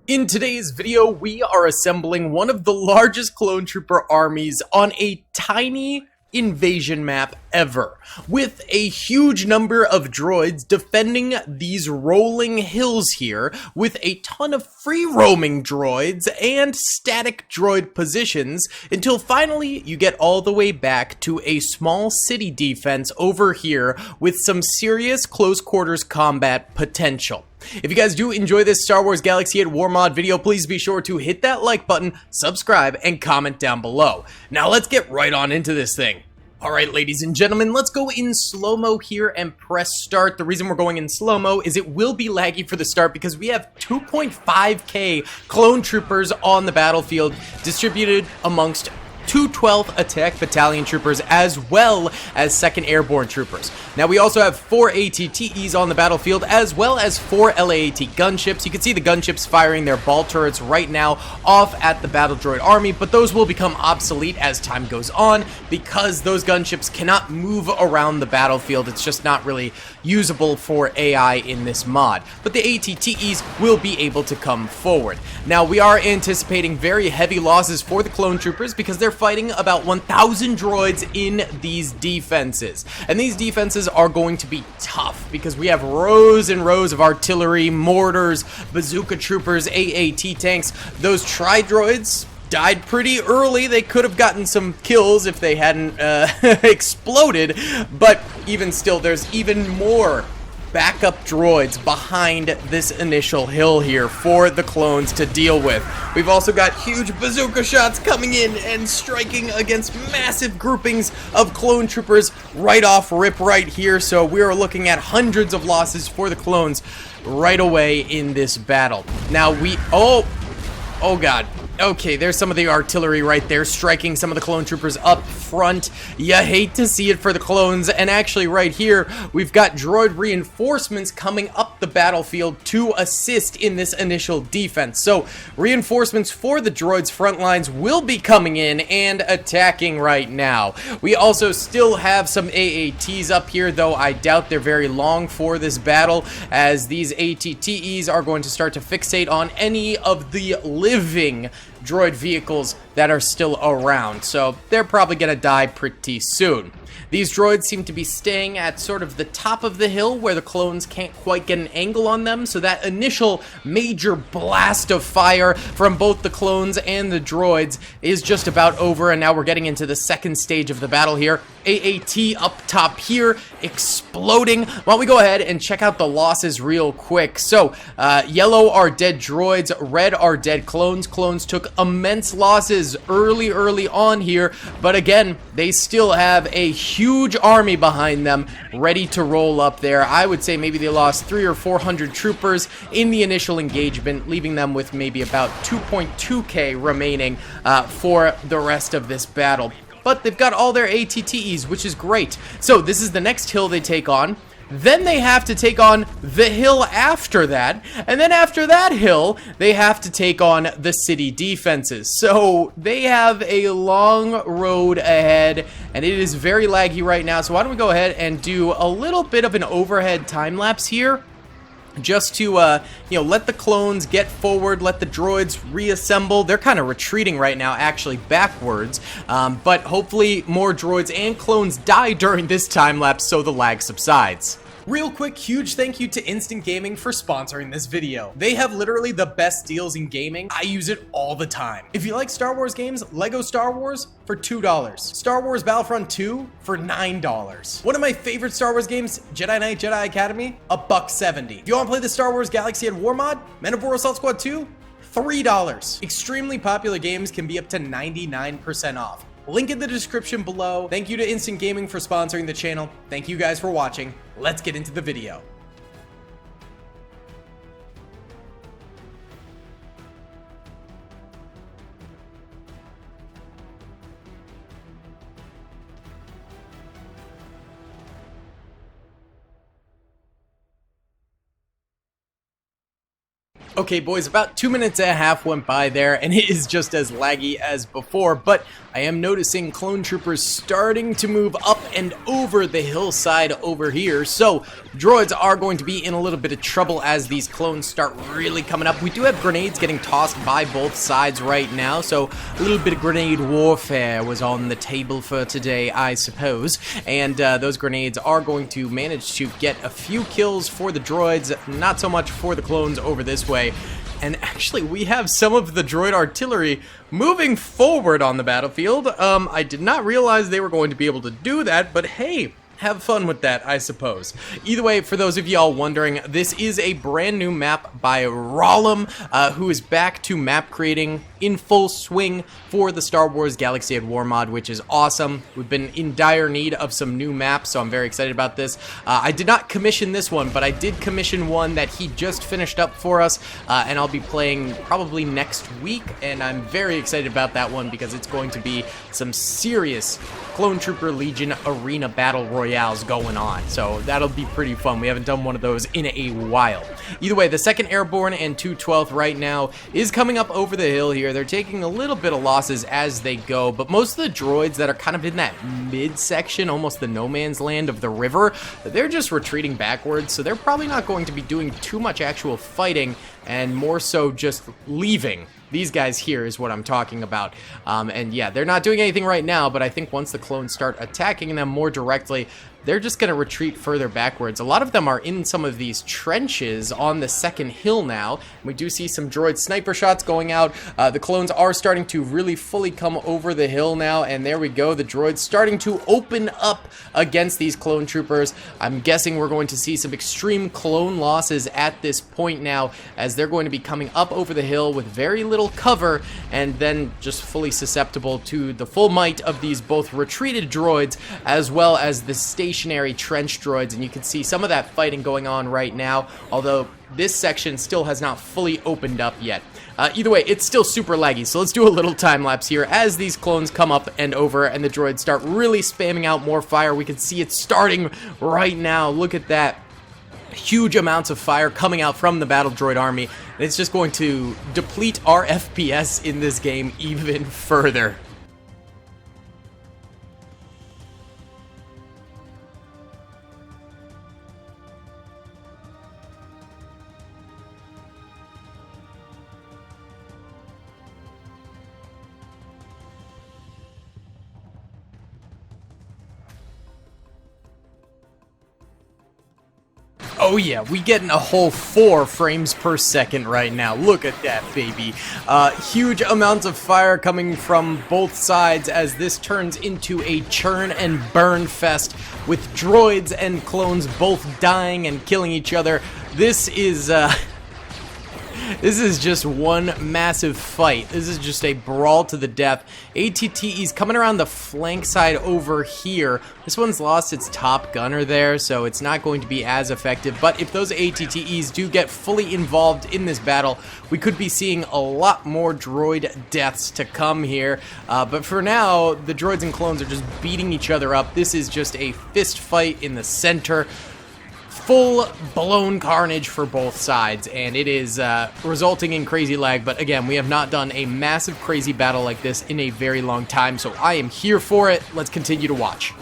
In today's video, we are assembling one of the largest clone trooper armies on a tiny invasion map ever, with a huge number of droids defending these rolling hills here, with a ton of free roaming droids and static droid positions, until finally you get all the way back to a small city defense over here with some serious close quarters combat potential. If you guys do enjoy this Star Wars Galaxy at War mod video, please be sure to hit that like button, subscribe, and comment down below. Now let's get right on into this thing. Alright, ladies and gentlemen, let's go in slow-mo here and press start. The reason we're going in slow-mo is it will be laggy for the start because we have 2.5k clone troopers on the battlefield distributed amongst 212th Attack Battalion troopers as well as 2nd Airborne troopers. Now we also have 4 ATTEs on the battlefield as well as 4 LAAT gunships. You can see the gunships firing their ball turrets right now off at the battle droid army, but those will become obsolete as time goes on because those gunships cannot move around the battlefield. It's just not really usable for AI in this mod. But the ATTEs will be able to come forward. Now we are anticipating very heavy losses for the clone troopers because they're fighting about 1,000 droids in these defenses. And these defenses are going to be tough because we have rows and rows of artillery, mortars, bazooka troopers, AAT tanks. Those tri-droids died pretty early. They could have gotten some kills if they hadn't exploded, but even still, there's even more backup droids behind this initial hill here for the clones to deal with. We've also got huge bazooka shots coming in and striking against massive groupings of clone troopers right off rip right here, so we are looking at hundreds of losses for the clones right away in this battle. Now oh god. Okay, there's some of the artillery right there striking some of the clone troopers up front. You hate to see it for the clones, and actually right here we've got droid reinforcements coming up the battlefield to assist in this initial defense. So reinforcements for the droids front lines will be coming in and attacking right now. We also still have some AATs up here, though I doubt they're very long for this battle, as these ATTEs are going to start to fixate on any of the living droid vehicles that are still around, so they're probably gonna die pretty soon. These droids seem to be staying at sort of the top of the hill where the clones can't quite get an angle on them, so that initial major blast of fire from both the clones and the droids is just about over, and now we're getting into the second stage of the battle here. AAT up top here, exploding. Why don't we go ahead and check out the losses real quick. So, yellow are dead droids, red are dead clones. Clones took immense losses early on here, but again, they still have a huge army behind them ready to roll up there. I would say maybe they lost 300 or 400 troopers in the initial engagement, leaving them with maybe about 2.2k remaining for the rest of this battle. But they've got all their ATTEs, which is great. So this is the next hill they take on. Then they have to take on the hill after that. And then after that hill, they have to take on the city defenses. So they have a long road ahead, and it is very laggy right now. So why don't we go ahead and do a little bit of an overhead time lapse here, just to, let the clones get forward, let the droids reassemble. They're kind of retreating right now, actually backwards, but hopefully more droids and clones die during this time lapse so the lag subsides. Real quick, huge thank you to Instant Gaming for sponsoring this video. They have literally the best deals in gaming. I use it all the time. If you like Star Wars games, Lego Star Wars for $2. Star Wars Battlefront 2 for $9. One of my favorite Star Wars games, Jedi Knight Jedi Academy, $1.70. If you want to play the Star Wars Galaxy at War mod, Men of War Assault Squad 2, $3. Extremely popular games can be up to 99% off. Link in the description below. Thank you to Instant Gaming for sponsoring the channel. Thank you guys for watching. Let's get into the video. Okay, boys, about 2 minutes and a half went by there, and it is just as laggy as before, but I am noticing clone troopers starting to move up and over the hillside over here. So droids are going to be in a little bit of trouble as these clones start really coming up. We do have grenades getting tossed by both sides right now, so a little bit of grenade warfare was on the table for today, I suppose. And those grenades are going to manage to get a few kills for the droids, not so much for the clones over this way. And actually, we have some of the droid artillery moving forward on the battlefield. I did not realize they were going to be able to do that, but hey, have fun with that, I suppose. Either way, for those of y'all wondering, this is a brand new map by Rollum, who is back to map creating in full swing for the Star Wars Galaxy at War mod, which is awesome. We've been in dire need of some new maps, so I'm very excited about this. I did not commission this one, but I did commission one that he just finished up for us, and I'll be playing probably next week, and I'm very excited about that one because it's going to be some serious Clone Trooper Legion Arena Battle Royales going on, so that'll be pretty fun. We haven't done one of those in a while. Either way, the 2nd Airborne and 212th right now is coming up over the hill here. They're taking a little bit of losses as they go, but most of the droids that are kind of in that mid-section, almost the no man's land of the river, they're just retreating backwards, so they're probably not going to be doing too much actual fighting, and more so just leaving. These guys here is what I'm talking about. And yeah, they're not doing anything right now, but I think once the clones start attacking them more directly, they're just going to retreat further backwards. A lot of them are in some of these trenches on the 2nd hill now. We do see some droid sniper shots going out. The clones are starting to really fully come over the hill now, and there we go. The droids starting to open up against these clone troopers. I'm guessing we're going to see some extreme clone losses at this point now, as they're going to be coming up over the hill with very little cover, and then just fully susceptible to the full might of these both retreated droids as well as the stationary trench droids. And you can see some of that fighting going on right now, although this section still has not fully opened up yet. Either way, it's still super laggy, so let's do a little time lapse here as these clones come up and over and the droids start really spamming out more fire. We can see it starting right now. Look at that. Huge amounts of fire coming out from the battle droid army. It's just going to deplete our FPS in this game even further. Oh yeah, we getting a whole 4 frames per second right now. Look at that, baby. Huge amounts of fire coming from both sides as this turns into a churn and burn fest with droids and clones both dying and killing each other. This is just one massive fight. This is just a brawl to the death. ATTE's coming around the flank side over here. This one's lost its top gunner there, so it's not going to be as effective. But if those ATTEs do get fully involved in this battle, we could be seeing a lot more droid deaths to come here. But for now, the droids and clones are just beating each other up. This is just a fist fight in the center. Full-blown carnage for both sides, and it is resulting in crazy lag. But again, we have not done a massive crazy battle like this in a very long time, so I am here for it. Let's continue to watch.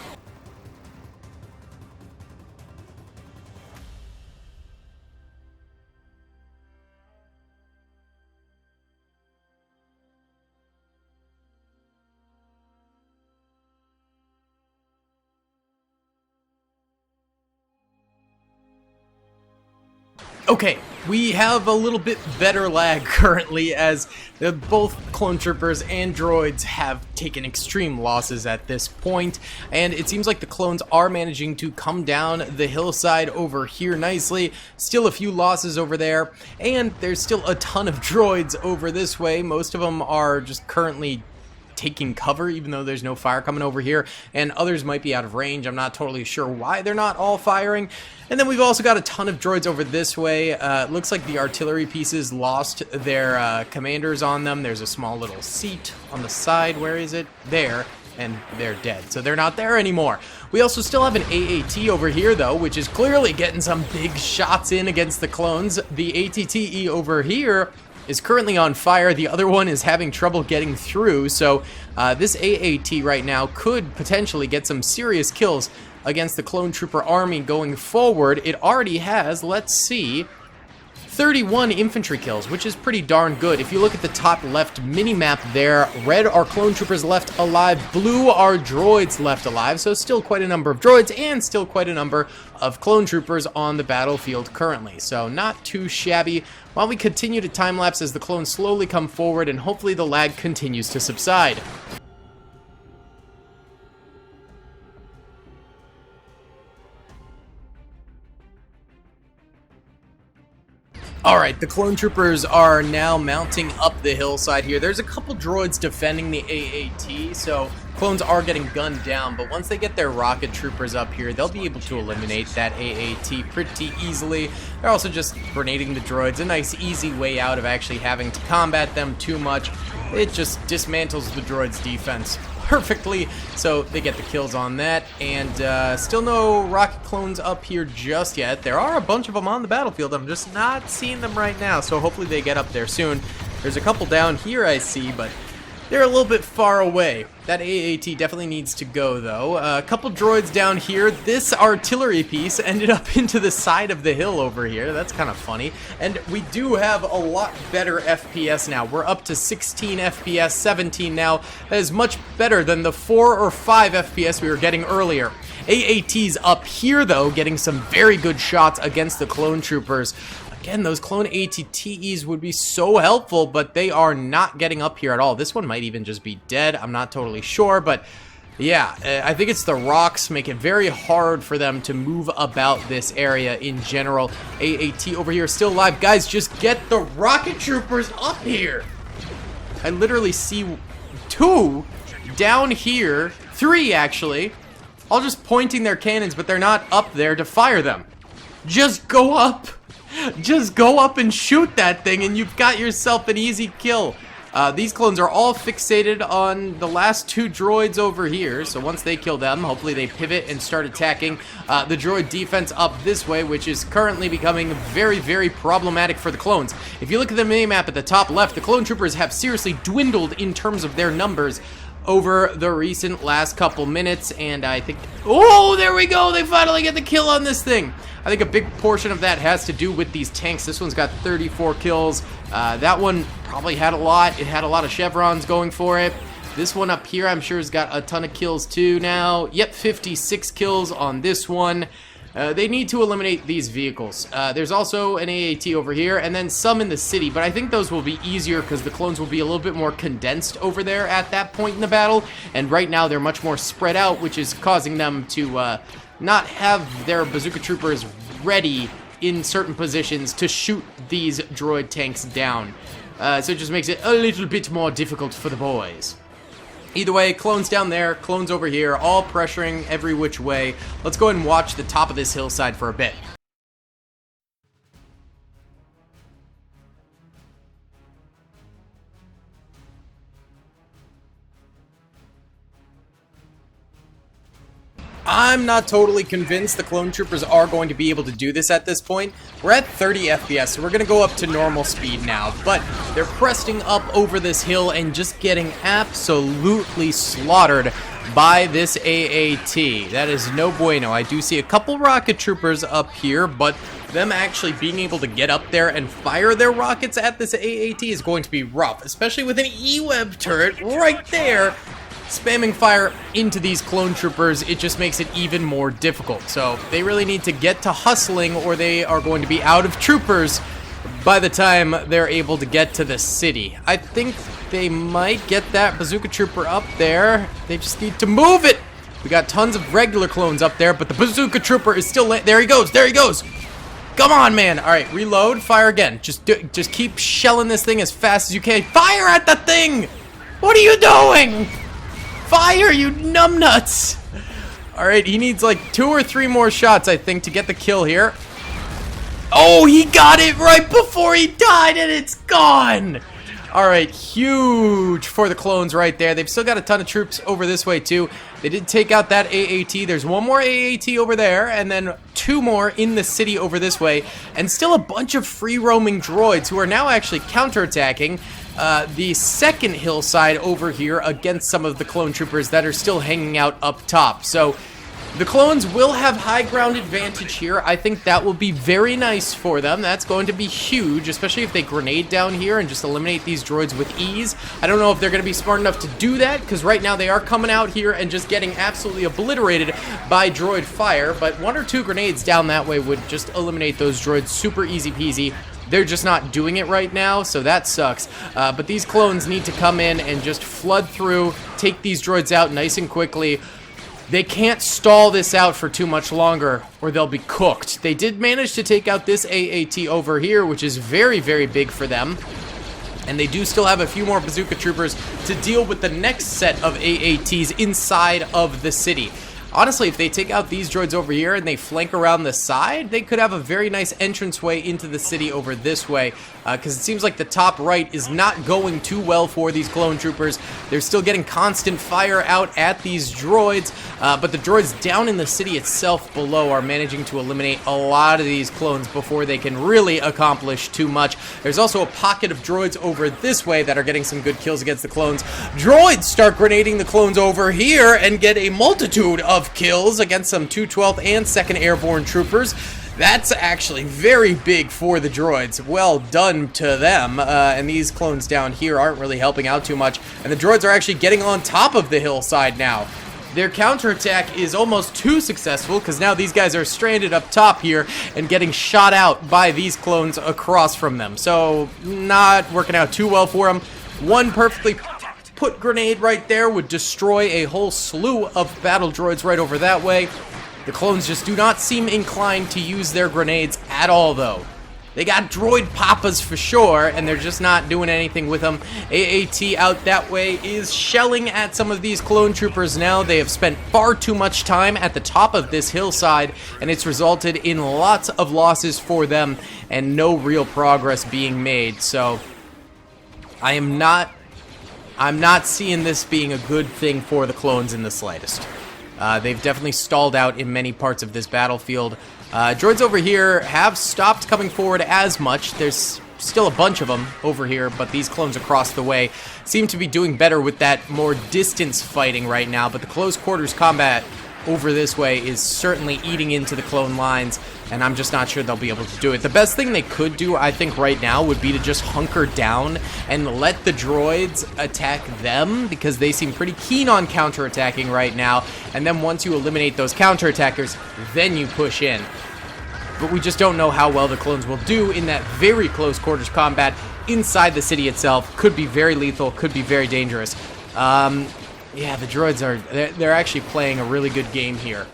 Okay, we have a little bit better lag currently as both clone troopers and droids have taken extreme losses at this point, and it seems like the clones are managing to come down the hillside over here nicely. Still a few losses over there, and there's still a ton of droids over this way. Most of them are just currently taking cover, even though there's no fire coming over here, and others might be out of range. I'm not totally sure why they're not all firing. And then we've also got a ton of droids over this way. It looks like the artillery pieces lost their commanders on them. There's a small little seat on the side. Where is it? There. And they're dead, so they're not there anymore. We also still have an AAT over here, though, which is clearly getting some big shots in against the clones. The ATTE over here is currently on fire. The other one is having trouble getting through. So this AAT right now could potentially get some serious kills against the clone trooper army going forward. It already has, let's see, 31 infantry kills, which is pretty darn good. If you look at the top left mini-map there, red are clone troopers left alive, blue are droids left alive, so still quite a number of droids and still quite a number of clone troopers on the battlefield currently. So not too shabby. While we continue to time-lapse as the clones slowly come forward and hopefully the lag continues to subside. Alright, the clone troopers are now mounting up the hillside here. There's a couple droids defending the AAT, so clones are getting gunned down, but once they get their rocket troopers up here, they'll be able to eliminate that AAT pretty easily. They're also just grenading the droids, a nice easy way out of actually having to combat them too much. It just dismantles the droids' defense perfectly, so they get the kills on that. And still no rocket clones up here just yet. There are a bunch of them on the battlefield. I'm just not seeing them right now, so hopefully they get up there soon. There's a couple down here I see, but they're a little bit far away. That AAT definitely needs to go, though. A couple droids down here. This artillery piece ended up into the side of the hill over here. That's kind of funny. And we do have a lot better FPS now. We're up to 16 FPS, 17 now. That is much better than the 4 or 5 FPS we were getting earlier. AAT's up here, though, getting some very good shots against the clone troopers. Again, those clone ATTEs would be so helpful, but they are not getting up here at all. This one might even just be dead. I'm not totally sure, but yeah, I think it's the rocks make it very hard for them to move about this area in general. AAT over here is still alive. Guys, just get the rocket troopers up here. I literally see 2 down here, 3 actually, all just pointing their cannons, but they're not up there to fire them. Just go up. Just go up and shoot that thing and you've got yourself an easy kill. These clones are all fixated on the last 2 droids over here, so once they kill them, hopefully they pivot and start attacking the droid defense up this way, which is currently becoming very, very problematic for the clones. If you look at the minimap at the top left, the clone troopers have seriously dwindled in terms of their numbers over the recent last couple minutes, and I think, oh, there we go, they finally get the kill on this thing. I think a big portion of that has to do with these tanks. This one's got 34 kills. That one probably had a lot. It had a lot of chevrons going for it. This one up here, I'm sure, has got a ton of kills too now. Yep, 56 kills on this one. They need to eliminate these vehicles. There's also an AAT over here, and then some in the city, but I think those will be easier because the clones will be a little bit more condensed over there at that point in the battle, and right now they're much more spread out, which is causing them to not have their bazooka troopers ready in certain positions to shoot these droid tanks down. So it just makes it a little bit more difficult for the boys. Either way, clones down there, clones over here, all pressuring every which way. Let's go ahead and watch the top of this hillside for a bit. I'm not totally convinced the clone troopers are going to be able to do this at this point. We're at 30 FPS, so we're going to go up to normal speed now, but they're cresting up over this hill and just getting absolutely slaughtered by this AAT. That is no bueno. I do see a couple rocket troopers up here, but them actually being able to get up there and fire their rockets at this AAT is going to be rough, especially with an E-Web turret right there. Spamming fire into these clone troopers, it just makes it even more difficult. So they really need to get to hustling or they are going to be out of troopers by the time they're able to get to the city. I think they might get that bazooka trooper up there. They just need to move it. We got tons of regular clones up there, but the bazooka trooper is still there he goes, there he goes. Come on, man. All right, reload, fire again. Just keep shelling this thing as fast as you can. Fire at the thing. What are you doing? Fire, you numbnuts! Alright, he needs like 2 or 3 more shots, I think, to get the kill here. Oh, he got it right before he died, and it's gone! Alright, huge for the clones right there. They've still got a ton of troops over this way, too. They did take out that AAT. There's one more AAT over there, and then two more in the city over this way. And still a bunch of free-roaming droids who are now actually counterattacking the second hillside over here against some of the clone troopers that are still hanging out up top. So the clones will have high ground advantage here. I think that will be very nice for them. That's going to be huge, especially if they grenade down here and just eliminate these droids with ease. I don't know if they're going to be smart enough to do that, because right now they are coming out here and just getting absolutely obliterated by droid fire. But one or two grenades down that way would just eliminate those droids super easy peasy. They're just not doing it right now, so that sucks. But these clones need to come in and just flood through, take these droids out nice and quickly. They can't stall this out for too much longer, or they'll be cooked. They did manage to take out this AAT over here, which is very, very big for them. And they do still have a few more bazooka troopers to deal with the next set of AATs inside of the city. Honestly, if they take out these droids over here and they flank around the side, they could have a very nice entranceway into the city over this way, because it seems like the top right is not going too well for these clone troopers. They're still getting constant fire out at these droids, but the droids down in the city itself below are managing to eliminate a lot of these clones before they can really accomplish too much. There's also a pocket of droids over this way that are getting some good kills against the clones. Droids start grenading the clones over here and get a multitude of kills against some 212th and 2nd Airborne troopers. That's actually very big for the droids. Well done to them. And these clones down here aren't really helping out too much. And the droids are actually getting on top of the hillside now. Their counterattack is almost too successful, because now these guys are stranded up top here and getting shot out by these clones across from them. So not working out too well for them. One perfectly put grenade right there would destroy a whole slew of battle droids right over that way. The clones just do not seem inclined to use their grenades at all, though. They got droid papas for sure, and they're just not doing anything with them. AAT out that way is shelling at some of these clone troopers now. They have spent far too much time at the top of this hillside, and it's resulted in lots of losses for them and no real progress being made. So I'm not seeing this being a good thing for the clones in the slightest. They've definitely stalled out in many parts of this battlefield. Droids over here have stopped coming forward as much. There's still a bunch of them over here, but these clones across the way seem to be doing better with that more distance fighting right now. But the close quarters combat over this way is certainly eating into the clone lines, and I'm just not sure they'll be able to do it. The best thing they could do, I think, right now would be to just hunker down and let the droids attack them, because they seem pretty keen on counterattacking right now. And then once you eliminate those counterattackers, then you push in. But we just don't know how well the clones will do in that very close quarters combat inside the city itself. Could be very lethal, could be very dangerous. Yeah, the droids they're actually playing a really good game here.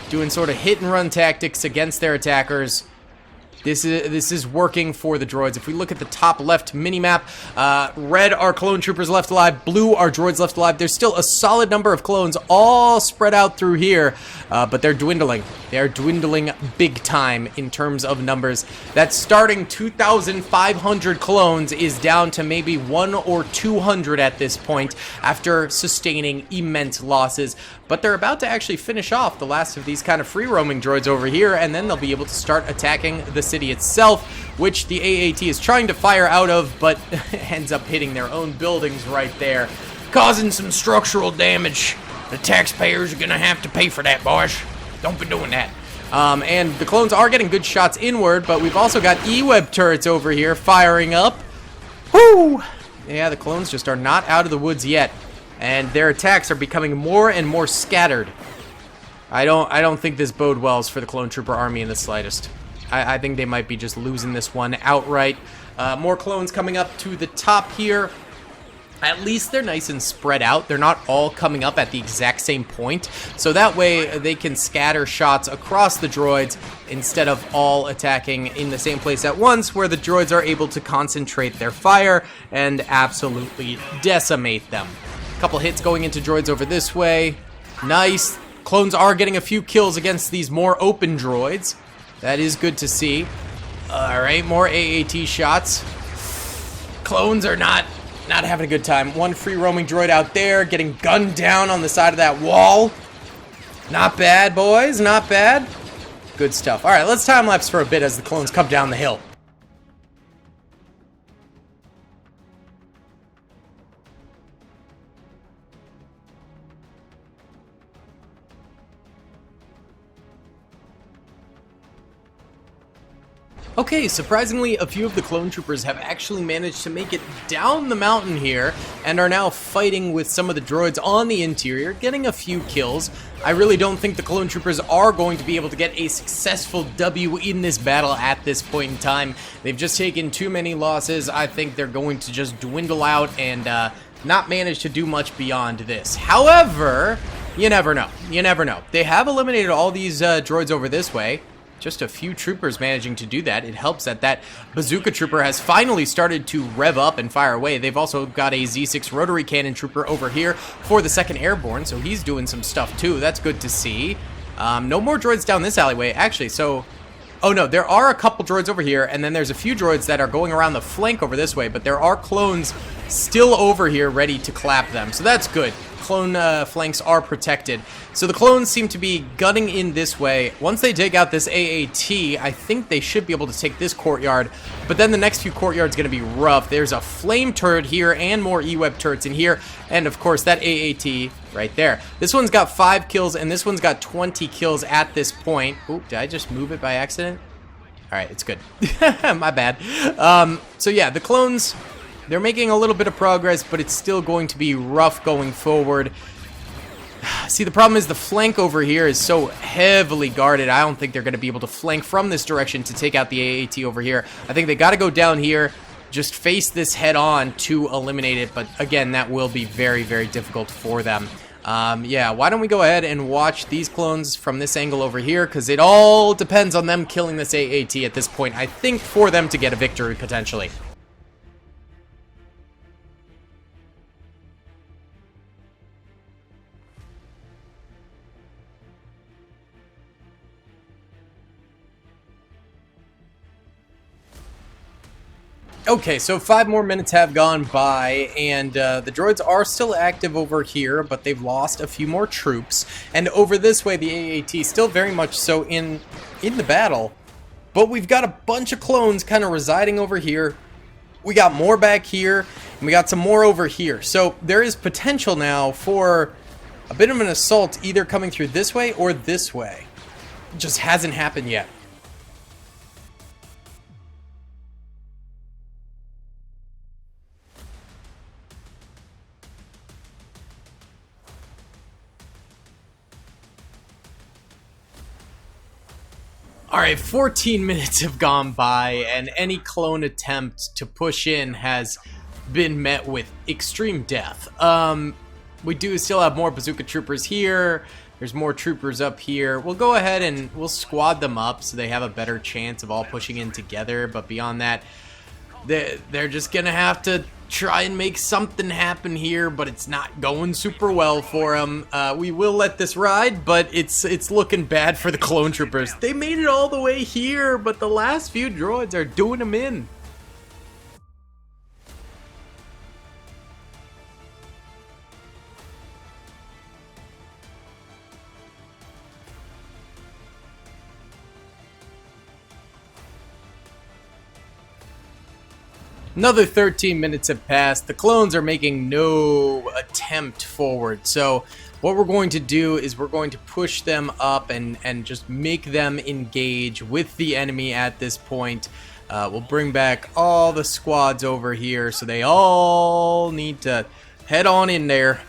Doing sort of hit and run tactics against their attackers. This is working for the droids. If we look at the top left minimap, red are clone troopers left alive, blue are droids left alive. There's still a solid number of clones all spread out through here, but they're dwindling. They're dwindling big time in terms of numbers. That starting 2,500 clones is down to maybe 100 or 200 at this point after sustaining immense losses. But they're about to actually finish off the last of these kind of free-roaming droids over here, and then they'll be able to start attacking the city itself, which the AAT is trying to fire out of, but ends up hitting their own buildings right there, causing some structural damage. The taxpayers are gonna have to pay for that, boys. Don't be doing that. And the clones are getting good shots inward, but we've also got E-Web turrets over here firing up. Woo! Yeah, the clones just are not out of the woods yet, and their attacks are becoming more and more scattered. I don't think this bode wells for the clone trooper army in the slightest. I think they might be just losing this one outright. More clones coming up to the top here. At least they're nice and spread out. They're not all coming up at the exact same point. So that way they can scatter shots across the droids instead of all attacking in the same place at once, where the droids are able to concentrate their fire and absolutely decimate them. A couple hits going into droids over this way. Nice. Clones are getting a few kills against these more open droids. That is good to see. Alright, more AAT shots. Clones are not having a good time. One free roaming droid out there getting gunned down on the side of that wall. Not bad, boys. Not bad. Good stuff. Alright, let's time lapse for a bit as the clones come down the hill. Okay, surprisingly, a few of the clone troopers have actually managed to make it down the mountain here and are now fighting with some of the droids on the interior, getting a few kills. I really don't think the clone troopers are going to be able to get a successful W in this battle at this point in time. They've just taken too many losses. I think they're going to just dwindle out and not manage to do much beyond this. However, you never know. You never know. They have eliminated all these droids over this way. Just a few troopers managing to do that. It helps that that bazooka trooper has finally started to rev up and fire away. They've also got a Z6 rotary cannon trooper over here for the 2nd Airborne, so he's doing some stuff too. That's good to see. No more droids down this alleyway, actually, so... Oh no, there are a couple droids over here, and then there's a few droids that are going around the flank over this way, but there are clones still over here ready to clap them, so that's good. Clone flanks are protected. So the clones seem to be gunning in this way. Once they take out this AAT, I think they should be able to take this courtyard, but then the next few courtyards going to be rough. There's a flame turret here and more E-Web turrets in here, and of course that AAT right there. This one's got 5 kills, and this one's got 20 kills at this point. Oop, did I just move it by accident? Alright, it's good. My bad. So yeah, the clones... They're making a little bit of progress, but it's still going to be rough going forward. See, the problem is the flank over here is so heavily guarded. I don't think they're going to be able to flank from this direction to take out the AAT over here. I think they got to go down here, just face this head on to eliminate it. But again, that will be very, very difficult for them. Yeah, why don't we go ahead and watch these clones from this angle over here, because it all depends on them killing this AAT at this point, I think, for them to get a victory, potentially. Okay, so 5 more minutes have gone by, and the droids are still active over here, but they've lost a few more troops. And over this way, the AAT still very much so in the battle. But we've got a bunch of clones kind of residing over here. We got more back here, and we got some more over here. So there is potential now for a bit of an assault either coming through this way or this way. It just hasn't happened yet. Alright, 14 minutes have gone by, and any clone attempt to push in has been met with extreme death. We do still have more bazooka troopers here. There's more troopers up here. We'll go ahead and we'll squad them up so they have a better chance of all pushing in together, but beyond that, they're just gonna have to try and make something happen here, but it's not going super well for them. We will let this ride, but it's looking bad for the clone troopers. They made it all the way here, but the last few droids are doing them in. Another 13 minutes have passed. The clones are making no attempt forward. So what we're going to do is we're going to push them up and just make them engage with the enemy at this point. We'll bring back all the squads over here, so they all need to head on in there.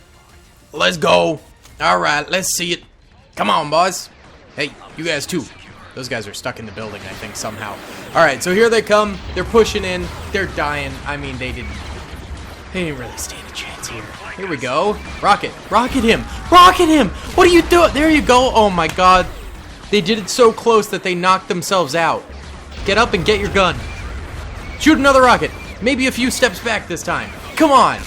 Let's go. All right, let's see it. Come on, boys. Hey, you guys too. Those guys are stuck in the building, I think, somehow. Alright, so here they come. They're pushing in. They're dying. I mean, they didn't really stand a chance here. Here we go. Rocket. Rocket him. Rocket him! What are you doing? There you go. Oh my god. They did it so close that they knocked themselves out. Get up and get your gun. Shoot another rocket. Maybe a few steps back this time. Come on.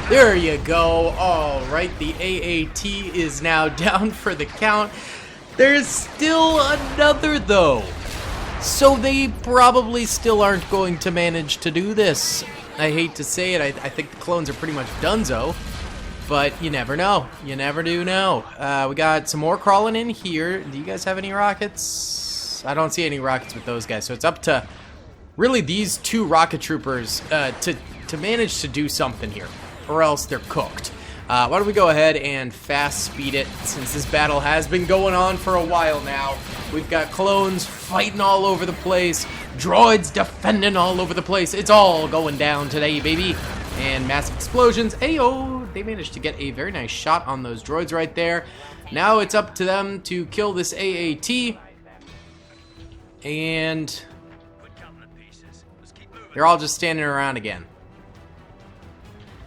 There you go. Alright, the AAT is now down for the count. There's still another, though. So they probably still aren't going to manage to do this. I hate to say it, I think the clones are pretty much donezo. But you never know. You never do know. We got some more crawling in here. Do you guys have any rockets? I don't see any rockets with those guys. So it's up to really these two rocket troopers to manage to do something here. Or else they're cooked. Why don't we go ahead and fast speed it, since this battle has been going on for a while now. We've got clones fighting all over the place. Droids defending all over the place. It's all going down today, baby. And massive explosions. Ayo! They managed to get a very nice shot on those droids right there. Now it's up to them to kill this AAT. And they're all just standing around again.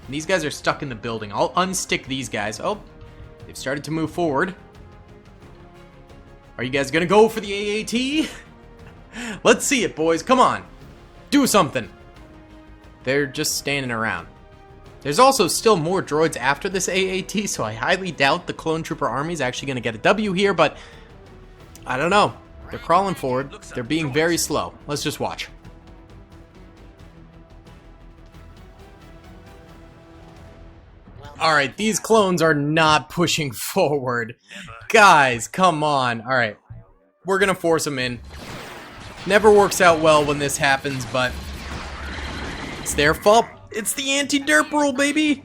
And these guys are stuck in the building. I'll unstick these guys. Oh, they've started to move forward. Are you guys gonna go for the AAT? Let's see it, boys. Come on. Do something. They're just standing around. There's also still more droids after this AAT, so I highly doubt the clone trooper army is actually going to get a W here, but I don't know. They're crawling forward. They're being very slow. Let's just watch. Alright, these clones are not pushing forward. Guys, come on. Alright, we're going to force them in. Never works out well when this happens, but it's their fault. It's the anti-derp rule, baby!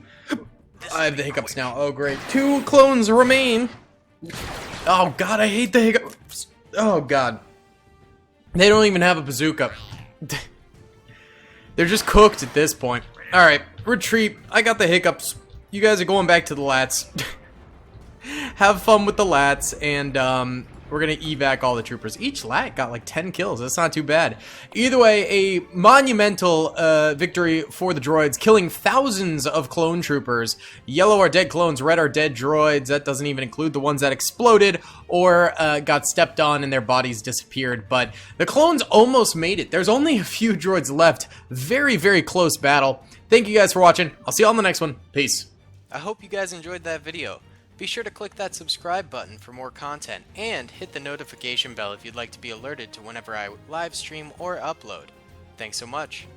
I have the hiccups now. Oh, great. 2 clones remain. Oh, God, I hate the hiccups. Oh, God. They don't even have a bazooka. They're just cooked at this point. Alright, retreat. I got the hiccups. You guys are going back to the lats. Have fun with the lats, and we're gonna evac all the troopers. Each lat got like 10 kills. That's not too bad. Either way, a monumental victory for the droids, killing thousands of clone troopers. Yellow are dead clones, red are dead droids. That doesn't even include the ones that exploded or got stepped on and their bodies disappeared. But the clones almost made it. There's only a few droids left. Very, very close battle. Thank you guys for watching. I'll see you on the next one. Peace. I hope you guys enjoyed that video. Be sure to click that subscribe button for more content, and hit the notification bell if you'd like to be alerted to whenever I live stream or upload. Thanks so much.